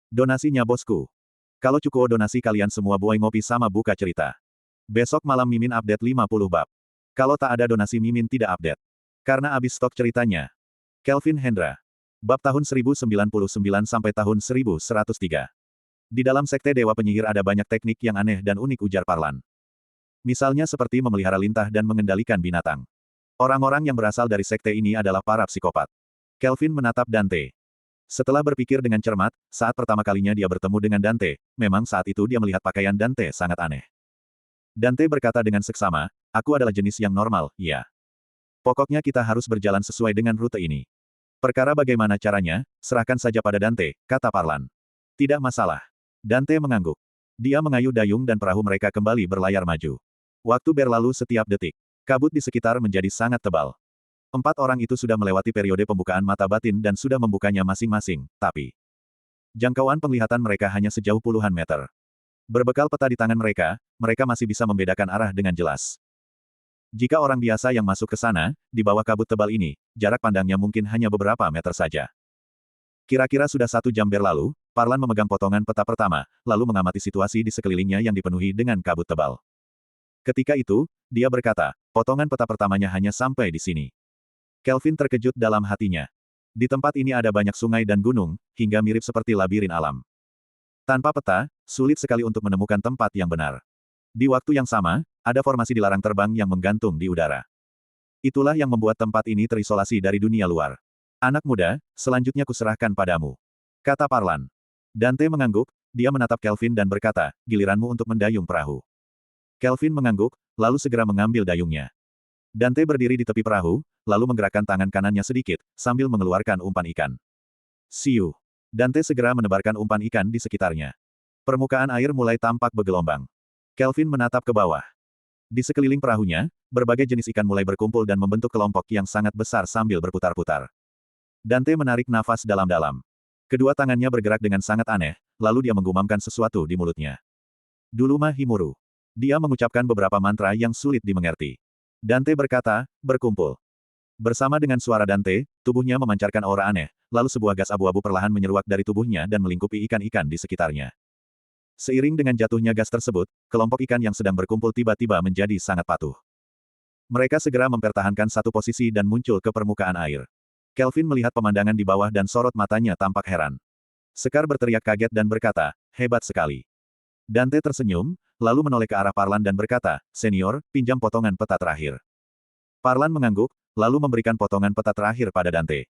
Donasinya bosku. Kalau cukup donasi kalian semua buai ngopi sama buka cerita. Besok malam Mimin update 50 bab. Kalau tak ada donasi Mimin tidak update. Karena habis stok ceritanya. Kelvin Hendra. Bab tahun 1099 sampai tahun 1103. Di dalam sekte Dewa Penyihir ada banyak teknik yang aneh dan unik ujar Parlan. Misalnya seperti memelihara lintah dan mengendalikan binatang. Orang-orang yang berasal dari sekte ini adalah para psikopat. Kelvin menatap Dante. Setelah berpikir dengan cermat, saat pertama kalinya dia bertemu dengan Dante, memang saat itu dia melihat pakaian Dante sangat aneh. Dante berkata dengan seksama, aku adalah jenis yang normal, ya. Pokoknya kita harus berjalan sesuai dengan rute ini. Perkara bagaimana caranya, serahkan saja pada Dante, kata Parlan. Tidak masalah. Dante mengangguk. Dia mengayuh dayung dan perahu mereka kembali berlayar maju. Waktu berlalu setiap detik. Kabut di sekitar menjadi sangat tebal. 4 orang itu sudah melewati periode pembukaan mata batin dan sudah membukanya masing-masing, tapi jangkauan penglihatan mereka hanya sejauh puluhan meter. Berbekal peta di tangan mereka, mereka masih bisa membedakan arah dengan jelas. Jika orang biasa yang masuk ke sana, di bawah kabut tebal ini, jarak pandangnya mungkin hanya beberapa meter saja. Kira-kira sudah 1 jam berlalu, Parlan memegang potongan peta pertama, lalu mengamati situasi di sekelilingnya yang dipenuhi dengan kabut tebal. Ketika itu, dia berkata, potongan peta pertamanya hanya sampai di sini. Kelvin terkejut dalam hatinya. Di tempat ini ada banyak sungai dan gunung, hingga mirip seperti labirin alam. Tanpa peta, sulit sekali untuk menemukan tempat yang benar. Di waktu yang sama, ada formasi dilarang terbang yang menggantung di udara. Itulah yang membuat tempat ini terisolasi dari dunia luar. Anak muda, selanjutnya kuserahkan padamu. Kata Parlan. Dante mengangguk, dia menatap Kelvin dan berkata, giliranmu untuk mendayung perahu. Kelvin mengangguk, lalu segera mengambil dayungnya. Dante berdiri di tepi perahu, lalu menggerakkan tangan kanannya sedikit, sambil mengeluarkan umpan ikan. Siu. Dante segera menebarkan umpan ikan di sekitarnya. Permukaan air mulai tampak bergelombang. Kelvin menatap ke bawah. Di sekeliling perahunya, berbagai jenis ikan mulai berkumpul dan membentuk kelompok yang sangat besar sambil berputar-putar. Dante menarik nafas dalam-dalam. Kedua tangannya bergerak dengan sangat aneh, lalu dia menggumamkan sesuatu di mulutnya. Duluma Himuru. Dia mengucapkan beberapa mantra yang sulit dimengerti. Dante berkata, berkumpul. Bersama dengan suara Dante, tubuhnya memancarkan aura aneh, lalu sebuah gas abu-abu perlahan menyeruak dari tubuhnya dan melingkupi ikan-ikan di sekitarnya. Seiring dengan jatuhnya gas tersebut, kelompok ikan yang sedang berkumpul tiba-tiba menjadi sangat patuh. Mereka segera mempertahankan satu posisi dan muncul ke permukaan air. Kelvin melihat pemandangan di bawah dan sorot matanya tampak heran. Sekar berteriak kaget dan berkata, hebat sekali. Dante tersenyum, lalu menoleh ke arah Parlan dan berkata, senior, pinjam potongan peta terakhir. Parlan mengangguk, lalu memberikan potongan peta terakhir pada Dante.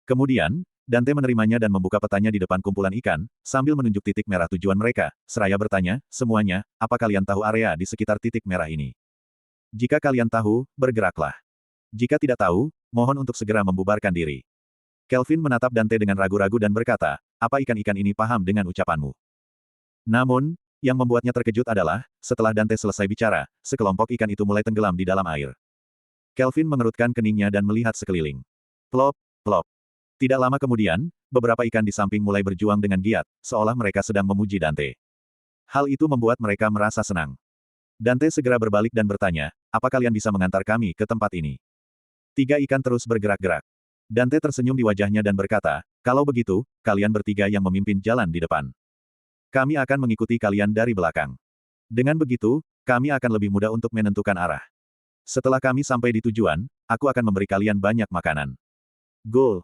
Kemudian, Dante menerimanya dan membuka petanya di depan kumpulan ikan, sambil menunjuk titik merah tujuan mereka, seraya bertanya, semuanya, apa kalian tahu area di sekitar titik merah ini? Jika kalian tahu, bergeraklah. Jika tidak tahu, mohon untuk segera membubarkan diri. Kelvin menatap Dante dengan ragu-ragu dan berkata, apa ikan-ikan ini paham dengan ucapanmu? Namun, yang membuatnya terkejut adalah, setelah Dante selesai bicara, sekelompok ikan itu mulai tenggelam di dalam air. Kelvin mengerutkan keningnya dan melihat sekeliling. Plop, plop. Tidak lama kemudian, beberapa ikan di samping mulai berjuang dengan giat, seolah mereka sedang memuji Dante. Hal itu membuat mereka merasa senang. Dante segera berbalik dan bertanya, apa kalian bisa mengantar kami ke tempat ini? 3 ikan terus bergerak-gerak. Dante tersenyum di wajahnya dan berkata, kalau begitu, kalian bertiga yang memimpin jalan di depan. Kami akan mengikuti kalian dari belakang. Dengan begitu, kami akan lebih mudah untuk menentukan arah. Setelah kami sampai di tujuan, aku akan memberi kalian banyak makanan. Gol!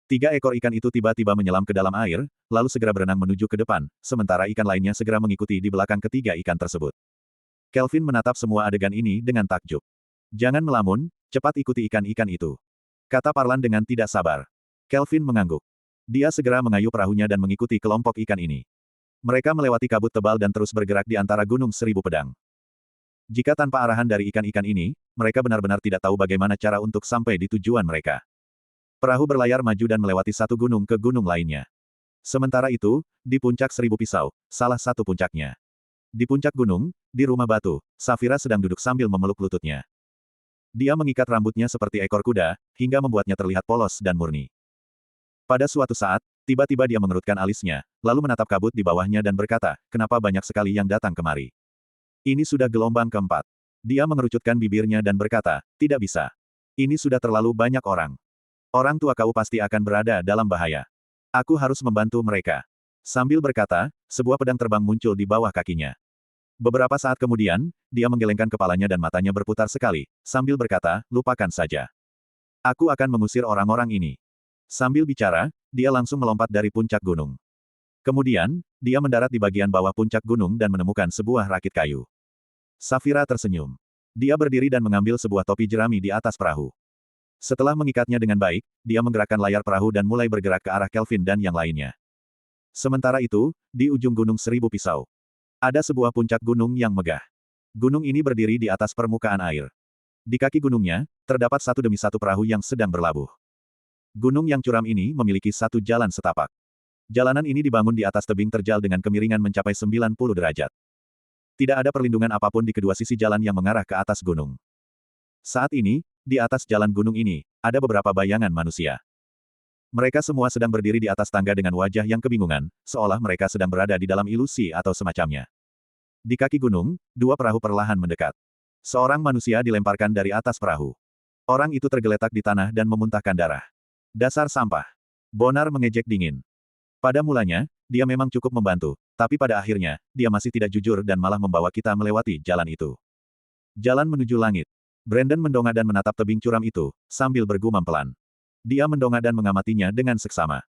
3 ekor ikan itu tiba-tiba menyelam ke dalam air, lalu segera berenang menuju ke depan, sementara ikan lainnya segera mengikuti di belakang ketiga ikan tersebut. Kelvin menatap semua adegan ini dengan takjub. Jangan melamun, cepat ikuti ikan-ikan itu. Kata Parlan dengan tidak sabar. Kelvin mengangguk. Dia segera mengayuh perahunya dan mengikuti kelompok ikan ini. Mereka melewati kabut tebal dan terus bergerak di antara gunung 1000 pedang. Jika tanpa arahan dari ikan-ikan ini, mereka benar-benar tidak tahu bagaimana cara untuk sampai di tujuan mereka. Perahu berlayar maju dan melewati satu gunung ke gunung lainnya. Sementara itu, di puncak 1000 pisau, salah satu puncaknya. Di puncak gunung, di rumah batu, Safira sedang duduk sambil memeluk lututnya. Dia mengikat rambutnya seperti ekor kuda, hingga membuatnya terlihat polos dan murni. Pada suatu saat, tiba-tiba dia mengerutkan alisnya, lalu menatap kabut di bawahnya dan berkata, kenapa banyak sekali yang datang kemari? Ini sudah gelombang keempat. Dia mengerucutkan bibirnya dan berkata, tidak bisa. Ini sudah terlalu banyak orang. Orang tua kau pasti akan berada dalam bahaya. Aku harus membantu mereka. Sambil berkata, sebuah pedang terbang muncul di bawah kakinya. Beberapa saat kemudian, dia menggelengkan kepalanya dan matanya berputar sekali, sambil berkata, lupakan saja. Aku akan mengusir orang-orang ini. Sambil bicara, dia langsung melompat dari puncak gunung. Kemudian, dia mendarat di bagian bawah puncak gunung dan menemukan sebuah rakit kayu. Safira tersenyum. Dia berdiri dan mengambil sebuah topi jerami di atas perahu. Setelah mengikatnya dengan baik, dia menggerakkan layar perahu dan mulai bergerak ke arah Kelvin dan yang lainnya. Sementara itu, di ujung Gunung Seribu Pisau, ada sebuah puncak gunung yang megah. Gunung ini berdiri di atas permukaan air. Di kaki gunungnya, terdapat satu demi satu perahu yang sedang berlabuh. Gunung yang curam ini memiliki satu jalan setapak. Jalanan ini dibangun di atas tebing terjal dengan kemiringan mencapai 90 derajat. Tidak ada perlindungan apapun di kedua sisi jalan yang mengarah ke atas gunung. Saat ini, di atas jalan gunung ini, ada beberapa bayangan manusia. Mereka semua sedang berdiri di atas tangga dengan wajah yang kebingungan, seolah mereka sedang berada di dalam ilusi atau semacamnya. Di kaki gunung, dua perahu perlahan mendekat. Seorang manusia dilemparkan dari atas perahu. Orang itu tergeletak di tanah dan memuntahkan darah. Dasar sampah. Bonar mengejek dingin. Pada mulanya, dia memang cukup membantu, tapi pada akhirnya, dia masih tidak jujur dan malah membawa kita melewati jalan itu. Jalan menuju langit. Brandon mendongak dan menatap tebing curam itu, sambil bergumam pelan. Dia mendongak dan mengamatinya dengan seksama.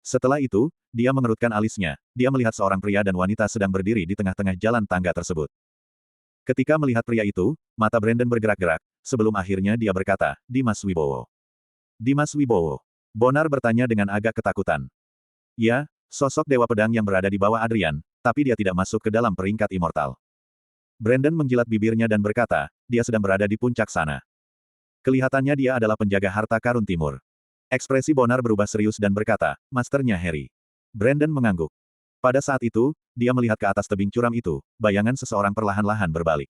Setelah itu, dia mengerutkan alisnya, dia melihat seorang pria dan wanita sedang berdiri di tengah-tengah jalan tangga tersebut. Ketika melihat pria itu, mata Brandon bergerak-gerak, sebelum akhirnya dia berkata, Dimas Wibowo. Dimas Wibowo. Bonar bertanya dengan agak ketakutan. Ya, sosok Dewa Pedang yang berada di bawah Adrian, tapi dia tidak masuk ke dalam peringkat immortal. Brandon menjilat bibirnya dan berkata, dia sedang berada di puncak sana. Kelihatannya dia adalah penjaga harta karun timur. Ekspresi Bonar berubah serius dan berkata, Masternya Harry. Brandon mengangguk. Pada saat itu, dia melihat ke atas tebing curam itu, bayangan seseorang perlahan-lahan berbalik.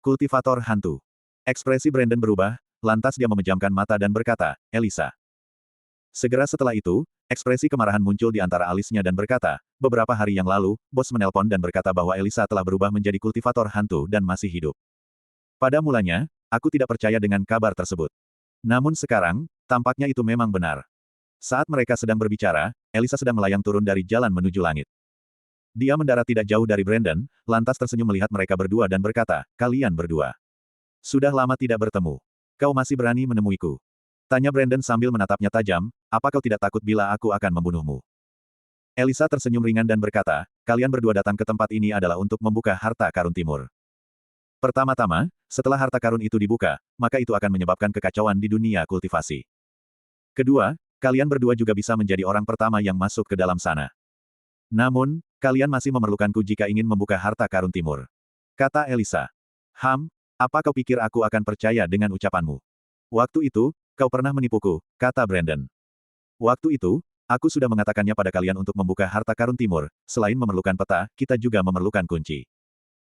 Kultivator hantu. Ekspresi Brandon berubah, lantas dia memejamkan mata dan berkata, Elisa. Segera setelah itu, ekspresi kemarahan muncul di antara alisnya dan berkata, beberapa hari yang lalu, bos menelpon dan berkata bahwa Elisa telah berubah menjadi kultivator hantu dan masih hidup. Pada mulanya, aku tidak percaya dengan kabar tersebut. Namun sekarang, tampaknya itu memang benar. Saat mereka sedang berbicara, Elisa sedang melayang turun dari jalan menuju langit. Dia mendarat tidak jauh dari Brandon, lantas tersenyum melihat mereka berdua dan berkata, kalian berdua. Sudah lama tidak bertemu. Kau masih berani menemuiku? Tanya Brandon sambil menatapnya tajam, apa kau tidak takut bila aku akan membunuhmu? Elisa tersenyum ringan dan berkata, kalian berdua datang ke tempat ini adalah untuk membuka harta karun timur. Pertama-tama, setelah harta karun itu dibuka, maka itu akan menyebabkan kekacauan di dunia kultivasi. Kedua, kalian berdua juga bisa menjadi orang pertama yang masuk ke dalam sana. Namun, kalian masih memerlukanku jika ingin membuka harta karun timur. Kata Elisa. Apa kau pikir aku akan percaya dengan ucapanmu? Waktu itu, kau pernah menipuku, kata Brandon. Waktu itu, aku sudah mengatakannya pada kalian untuk membuka harta karun timur, selain memerlukan peta, kita juga memerlukan kunci.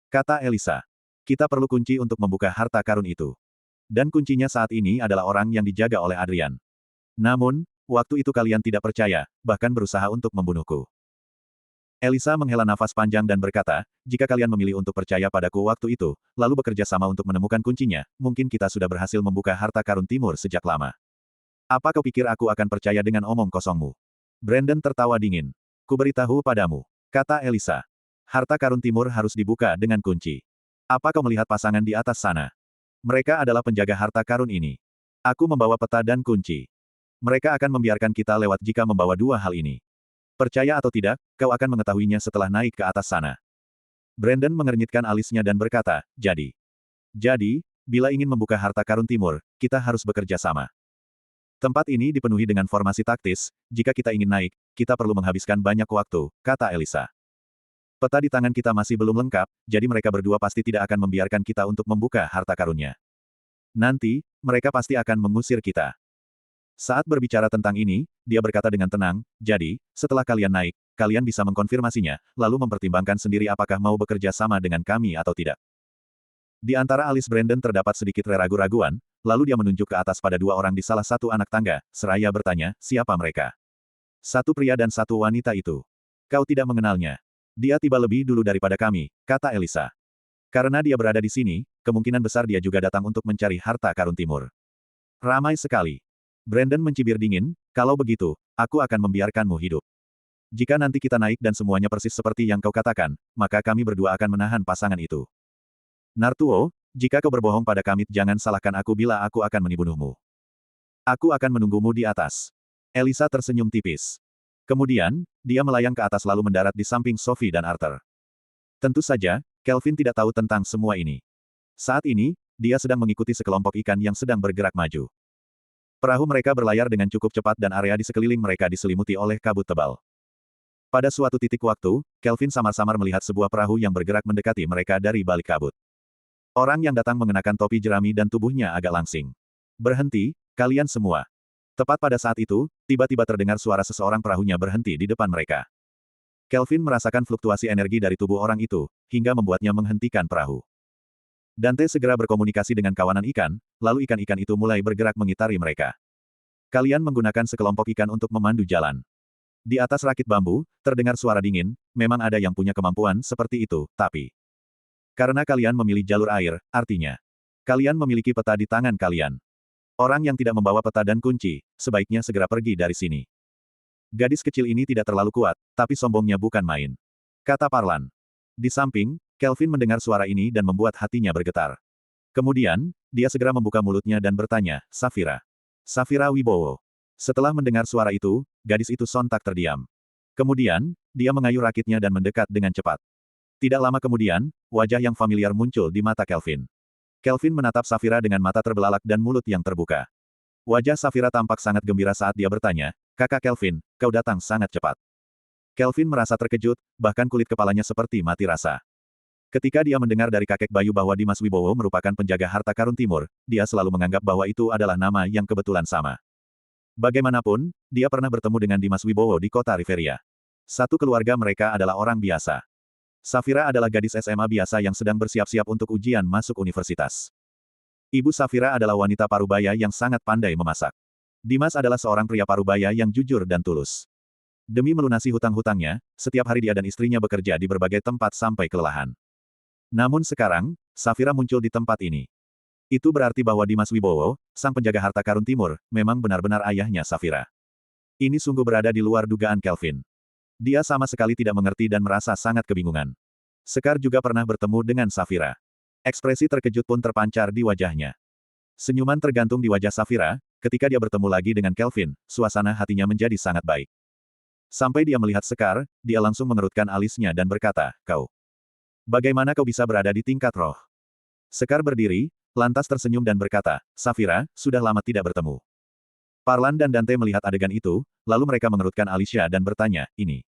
Kata Elisa. Kita perlu kunci untuk membuka harta karun itu. Dan kuncinya saat ini adalah orang yang dijaga oleh Adrian. Namun, waktu itu kalian tidak percaya, bahkan berusaha untuk membunuhku. Elisa menghela nafas panjang dan berkata, jika kalian memilih untuk percaya padaku waktu itu, lalu bekerja sama untuk menemukan kuncinya, mungkin kita sudah berhasil membuka harta karun timur sejak lama. Apa kau pikir aku akan percaya dengan omong kosongmu? Brandon tertawa dingin. Kuberitahu padamu, kata Elisa. Harta karun timur harus dibuka dengan kunci. Apa kau melihat pasangan di atas sana? Mereka adalah penjaga harta karun ini. Aku membawa peta dan kunci. Mereka akan membiarkan kita lewat jika membawa dua hal ini. Percaya atau tidak, kau akan mengetahuinya setelah naik ke atas sana. Brandon mengernyitkan alisnya dan berkata, jadi, bila ingin membuka harta karun timur, kita harus bekerja sama. Tempat ini dipenuhi dengan formasi taktis, jika kita ingin naik, kita perlu menghabiskan banyak waktu, kata Elisa. Peta di tangan kita masih belum lengkap, jadi mereka berdua pasti tidak akan membiarkan kita untuk membuka harta karunnya. Nanti, mereka pasti akan mengusir kita. Saat berbicara tentang ini, dia berkata dengan tenang, jadi, setelah kalian naik, kalian bisa mengkonfirmasinya, lalu mempertimbangkan sendiri apakah mau bekerja sama dengan kami atau tidak. Di antara alis Brandon terdapat sedikit keraguan-raguan, lalu dia menunjuk ke atas pada dua orang di salah satu anak tangga, seraya bertanya, siapa mereka? Satu pria dan satu wanita itu. Kau tidak mengenalnya. Dia tiba lebih dulu daripada kami, kata Elisa. Karena dia berada di sini, kemungkinan besar dia juga datang untuk mencari harta karun timur. Ramai sekali. Brandon mencibir dingin, kalau begitu, aku akan membiarkanmu hidup. Jika nanti kita naik dan semuanya persis seperti yang kau katakan, maka kami berdua akan menahan pasangan itu. Nartuo, jika kau berbohong pada kami, jangan salahkan aku bila aku akan menibunuhmu. Aku akan menunggumu di atas. Elisa tersenyum tipis. Kemudian, dia melayang ke atas lalu mendarat di samping Sophie dan Arthur. Tentu saja, Kelvin tidak tahu tentang semua ini. Saat ini, dia sedang mengikuti sekelompok ikan yang sedang bergerak maju. Perahu mereka berlayar dengan cukup cepat dan area di sekeliling mereka diselimuti oleh kabut tebal. Pada suatu titik waktu, Kelvin samar-samar melihat sebuah perahu yang bergerak mendekati mereka dari balik kabut. Orang yang datang mengenakan topi jerami dan tubuhnya agak langsing. Berhenti, kalian semua. Tepat pada saat itu, tiba-tiba terdengar suara seseorang perahunya berhenti di depan mereka. Kelvin merasakan fluktuasi energi dari tubuh orang itu, hingga membuatnya menghentikan perahu. Dante segera berkomunikasi dengan kawanan ikan, lalu ikan-ikan itu mulai bergerak mengitari mereka. Kalian menggunakan sekelompok ikan untuk memandu jalan. Di atas rakit bambu, terdengar suara dingin, memang ada yang punya kemampuan seperti itu, tapi... Karena kalian memilih jalur air, artinya, kalian memiliki peta di tangan kalian. Orang yang tidak membawa peta dan kunci, sebaiknya segera pergi dari sini. Gadis kecil ini tidak terlalu kuat, tapi sombongnya bukan main. Kata Parlan. Di samping, Kelvin mendengar suara ini dan membuat hatinya bergetar. Kemudian, dia segera membuka mulutnya dan bertanya, Safira. Safira Wibowo. Setelah mendengar suara itu, gadis itu sontak terdiam. Kemudian, dia mengayuh rakitnya dan mendekat dengan cepat. Tidak lama kemudian, wajah yang familiar muncul di mata Kelvin. Kelvin menatap Safira dengan mata terbelalak dan mulut yang terbuka. Wajah Safira tampak sangat gembira saat dia bertanya, Kakak Kelvin, kau datang sangat cepat. Kelvin merasa terkejut, bahkan kulit kepalanya seperti mati rasa. Ketika dia mendengar dari kakek Bayu bahwa Dimas Wibowo merupakan penjaga harta karun timur, dia selalu menganggap bahwa itu adalah nama yang kebetulan sama. Bagaimanapun, dia pernah bertemu dengan Dimas Wibowo di kota Riveria. Satu keluarga mereka adalah orang biasa. Safira adalah gadis SMA biasa yang sedang bersiap-siap untuk ujian masuk universitas. Ibu Safira adalah wanita parubaya yang sangat pandai memasak. Dimas adalah seorang pria parubaya yang jujur dan tulus. Demi melunasi hutang-hutangnya, setiap hari dia dan istrinya bekerja di berbagai tempat sampai kelelahan. Namun sekarang, Safira muncul di tempat ini. Itu berarti bahwa Dimas Wibowo, sang penjaga harta karun timur, memang benar-benar ayahnya Safira. Ini sungguh berada di luar dugaan Kelvin. Dia sama sekali tidak mengerti dan merasa sangat kebingungan. Sekar juga pernah bertemu dengan Safira. Ekspresi terkejut pun terpancar di wajahnya. Senyuman tergantung di wajah Safira, ketika dia bertemu lagi dengan Kelvin, suasana hatinya menjadi sangat baik. Sampai dia melihat Sekar, dia langsung mengerutkan alisnya dan berkata, Kau. Bagaimana kau bisa berada di tingkat roh? Sekar berdiri, lantas tersenyum dan berkata, Safira, sudah lama tidak bertemu. Parlan dan Dante melihat adegan itu, lalu mereka mengerutkan alisnya dan bertanya, ini.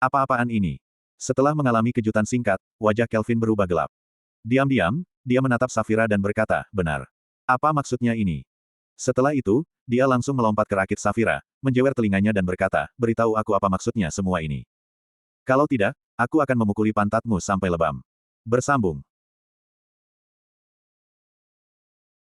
Apa-apaan ini? Setelah mengalami kejutan singkat, wajah Kelvin berubah gelap. Diam-diam, dia menatap Safira dan berkata, benar. Apa maksudnya ini? Setelah itu, dia langsung melompat ke rakit Safira, menjewer telinganya dan berkata, beritahu aku apa maksudnya semua ini. Kalau tidak, aku akan memukuli pantatmu sampai lebam. Bersambung.